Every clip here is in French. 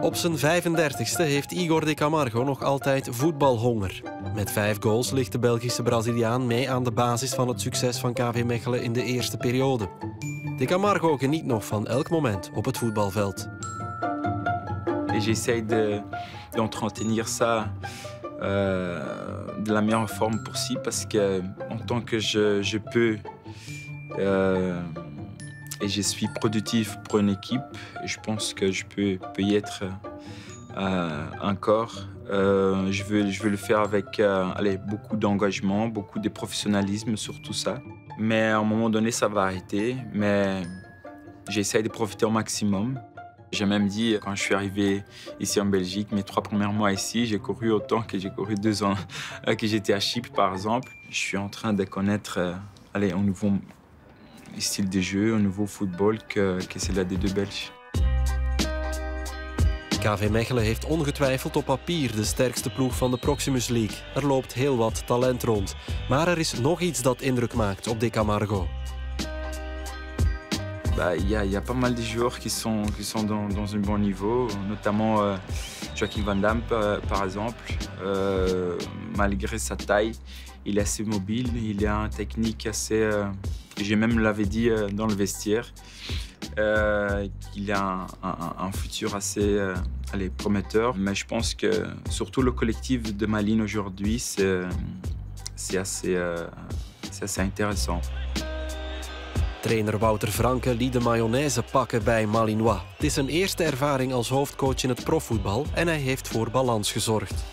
Op zijn 35ste heeft Igor de Camargo nog altijd voetbalhonger. Met 5 goals ligt de Belgische Braziliaan mee aan de basis van het succes van KV Mechelen in de eerste periode. De Camargo geniet nog van elk moment op het voetbalveld. Et j'essaye d'entretenir ça de la meilleure forme possible parce que en tant que je peux et je suis productif pour une équipe, je pense que je peux y être encore. Je veux le faire avec beaucoup d'engagement, beaucoup de professionnalisme sur tout ça. Mais à un moment donné, ça va arrêter. Mais j'essaye de profiter au maximum. J'ai même dit, quand je suis arrivé ici en Belgique, mes 3 premiers mois ici, j'ai couru autant que j'ai couru 2 ans que j'étais à Chypre, par exemple. Je suis en train de connaître un nouveau style de jeu, un nouveau football que celui des 2 Belges. KV Mechelen heeft ongetwijfeld op papier de sterkste ploeg van de Proximus League. Er loopt heel wat talent rond. Maar er is nog iets dat indruk maakt op de Camargo. Y a pas mal de joueurs qui sont dans un bon niveau, notamment Joachim Van Damme, par exemple. Malgré sa taille, il est assez mobile, il a une technique assez... J'ai même l'avais dit dans le vestiaire, qu'il a un futur assez prometteur. Mais je pense que surtout le collectif de Malines aujourd'hui, c'est assez intéressant. Trainer Wouter Franke liet de mayonaise pakken bij Malinois. Het is zijn eerste ervaring als hoofdcoach in het profvoetbal en hij heeft voor balans gezorgd.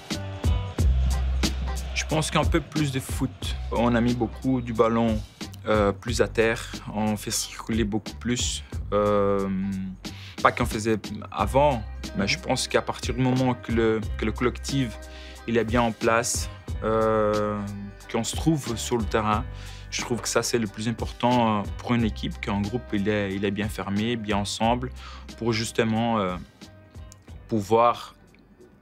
Je pense qu'un peu plus de foot. On a mis beaucoup du ballon plus à terre. On fait circuler beaucoup plus. Pas qu'on faisait avant, mais je pense qu'à partir du moment que le collectif il est bien en place, qu'on se trouve sur le terrain, je trouve que ça, c'est le plus important pour une équipe, qu'un groupe il est bien fermé, bien ensemble, pour justement pouvoir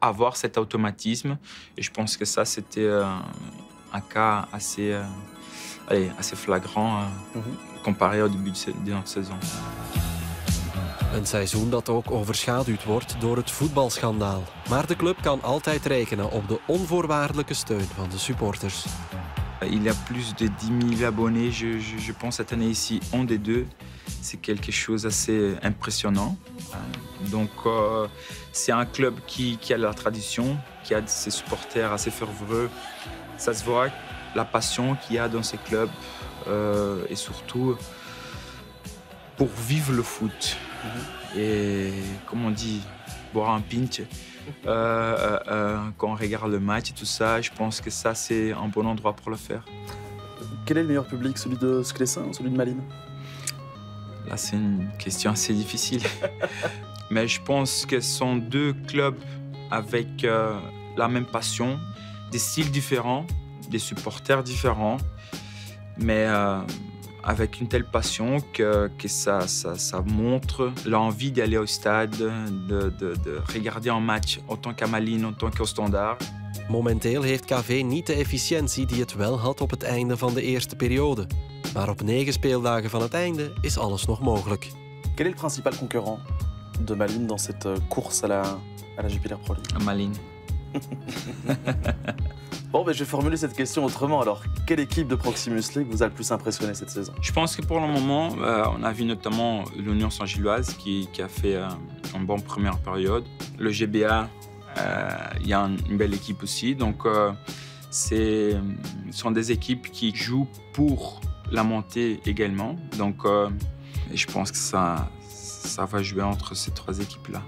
avoir cet automatisme. Et je pense que ça, c'était un cas assez flagrant comparé au début de notre saison. Een seizoen dat ook overschaduwd wordt door het voetbalschandaal. Maar de club kan altijd rekenen op de onvoorwaardelijke steun van de supporters. Il y a plus de 10 000 abonnés, je pense, cette année ici, en D2. C'est quelque chose d'assez impressionnant. Donc, c'est un club qui a la tradition, qui a ses supporters assez ferveux. Ça se voit la passion qu'il y a dans ces clubs et surtout pour vivre le foot. Et comme on dit, boire un pinch. Quand on regarde le match et tout ça, je pense que ça, c'est un bon endroit pour le faire. Quel est le meilleur public, celui de Sclessin ou celui de Malines? Là, c'est une question assez difficile. Mais je pense que ce sont 2 clubs avec la même passion, des styles différents, des supporters différents, mais avec une telle passion que ça montre l'envie d'aller au stade, de regarder un match autant qu'à Malines, autant qu'au Standard. Momenteel heeft KV niet de efficiëntie die het wel had op het einde van de eerste periode. Maar op 9 speeldagen van het einde is alles nog mogelijk. Quel est le principal concurrent de Malines dans cette course à la Jupiler Pro League? À Malines. Bon, je vais formuler cette question autrement. Alors, quelle équipe de Proximus League vous a le plus impressionné cette saison? Je pense que pour le moment, on a vu notamment l'Union Saint-Gilloise qui a fait une bonne première période. Le GBA, il y a une belle équipe aussi. Donc, ce sont des équipes qui jouent pour la montée également. Donc, je pense que ça va jouer entre ces 3 équipes-là.